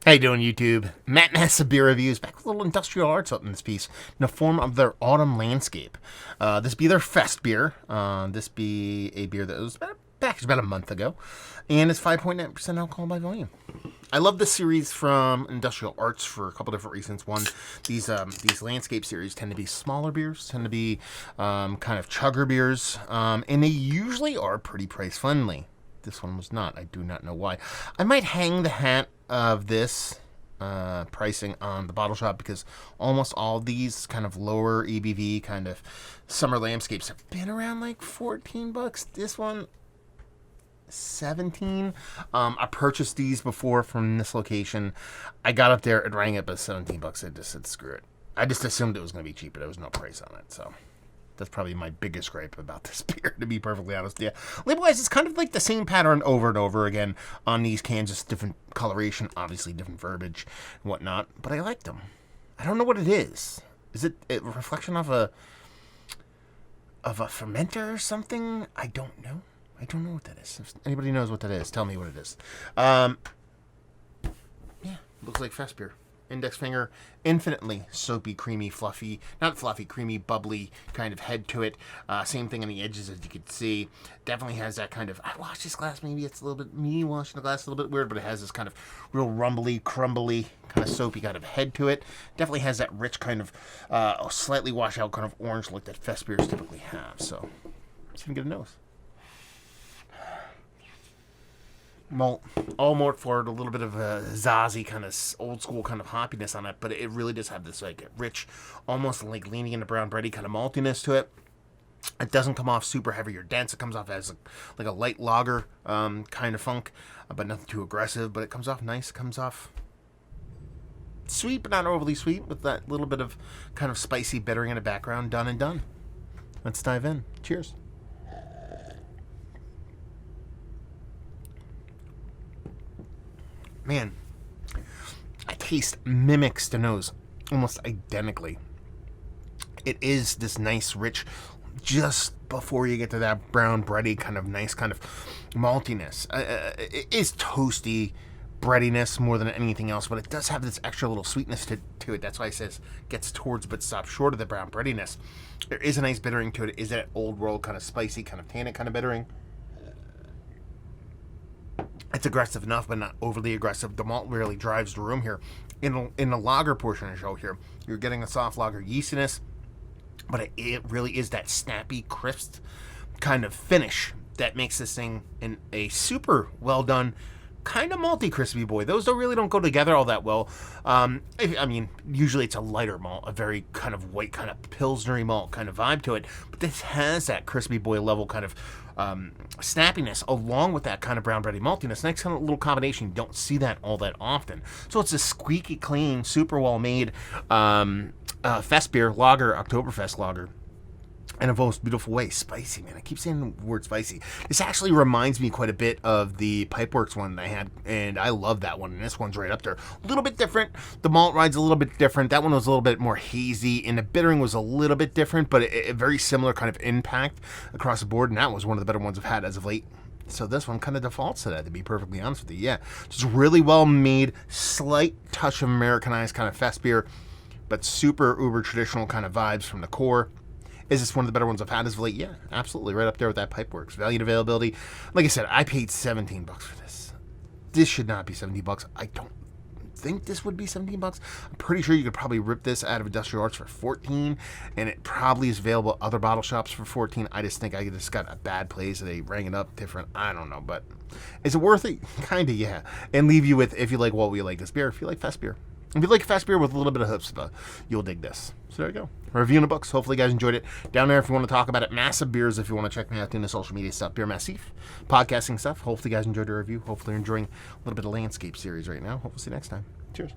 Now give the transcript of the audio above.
How you doing, YouTube? Matt Massive Beer Reviews, back with a little industrial arts up in this piece, in the form of their autumn landscape. This be their Festbier. This be a beer that was packaged about a month ago, and it's 5.9% alcohol by volume. I love this series from Industrial Arts for a couple different reasons. One, these landscape series tend to be smaller beers, tend to be kind of chugger beers, and they usually are pretty price friendly. This one was not. I do not know why. I might hang the hat of this pricing on the bottle shop, because almost all these kind of lower ABV kind of summer landscapes have been around like $14. This one, 17. I purchased these before from this location. I got up there, it rang up as $17. I just said screw it. I just assumed it was going to be cheap, but there was no price on it. So that's probably my biggest gripe about this beer, to be perfectly honest. Yeah, label-wise, it's kind of like the same pattern over and over again on these cans, just different coloration, obviously different verbiage and whatnot. But I like them. I don't know what it is. Is it a reflection of a fermenter or something? I don't know. I don't know what that is. If anybody knows what that is, tell me what it is. Yeah, looks like Festbier. Index finger, infinitely soapy, creamy, fluffy, not fluffy, creamy, bubbly kind of head to it. Same thing on the edges, as you can see. Definitely has that kind of, I washed this glass, maybe it's a little bit, me washing the glass a little bit weird, but it has this kind of real rumbly, crumbly, kind of soapy kind of head to it. Definitely has that rich kind of, slightly washed out kind of orange look that Festbiers typically have. So, let's even get a nose. Malt, all malt forward, a little bit of a zazzy kind of old school kind of hoppiness on it, but it really does have this like rich, almost like leaning into brown bready kind of maltiness to it. It doesn't come off super heavy or dense. It comes off as like a light lager kind of funk, but nothing too aggressive. But it comes off nice. It comes off sweet, but not overly sweet, with that little bit of kind of spicy bittering in the background. Done and done. Let's dive in. Cheers. Man, a taste mimics the nose almost identically. It is this nice, rich, just before you get to that brown, bready kind of nice kind of maltiness. It is toasty breadiness more than anything else, but it does have this extra little sweetness to it. That's why it says gets towards but stops short of the brown breadiness. There is a nice bittering to it. It is that old world kind of spicy, kind of tannic kind of bittering. It's aggressive enough, but not overly aggressive. The malt really drives the room here. In the lager portion of the show here, you're getting a soft lager yeastiness, but it really is that snappy, crisp kind of finish that makes this thing a super well done, kind of malty crispy boy. Those really don't go together all that well. I mean, usually it's a lighter malt, a very kind of white, kind of pilsnery malt kind of vibe to it. But this has that crispy boy level kind of snappiness, along with that kind of brown bready maltiness. Next kind of little combination, you don't see that all that often. So it's a squeaky clean, super well made Festbier lager, Oktoberfest lager. In a most beautiful way. Spicy, man. I keep saying the word spicy. This actually reminds me quite a bit of the Pipeworks one that I had, and I love that one, and this one's right up there. A little bit different. The malt ride's a little bit different. That one was a little bit more hazy, and the bittering was a little bit different, but a very similar kind of impact across the board, and that was one of the better ones I've had as of late. So this one kind of defaults to that, to be perfectly honest with you. Yeah, just really well made, slight touch of Americanized kind of Festbier, but super uber traditional kind of vibes from the core. Is this one of the better ones I've had as of late? Yeah, absolutely. Right up there with that Pipeworks. Value and availability. Like I said, I paid $17 for this. This should not be $17. I don't think this would be $17. I'm pretty sure you could probably rip this out of Industrial Arts for $14, and it probably is available at other bottle shops for $14. I just think I just got a bad place. They rang it up different. I don't know, but is it worth it? Kind of, yeah. And leave you with, if you like what we like this beer, if you like Festbier. If you like Festbier with a little bit of chutzpah, you'll dig this. So there you go. Reviewing the books. Hopefully you guys enjoyed it. Down there if you want to talk about it. Massive Beers if you want to check me out doing the social media stuff. Beer Massif. Podcasting stuff. Hopefully you guys enjoyed the review. Hopefully you're enjoying a little bit of landscape series right now. Hopefully see you next time. Cheers.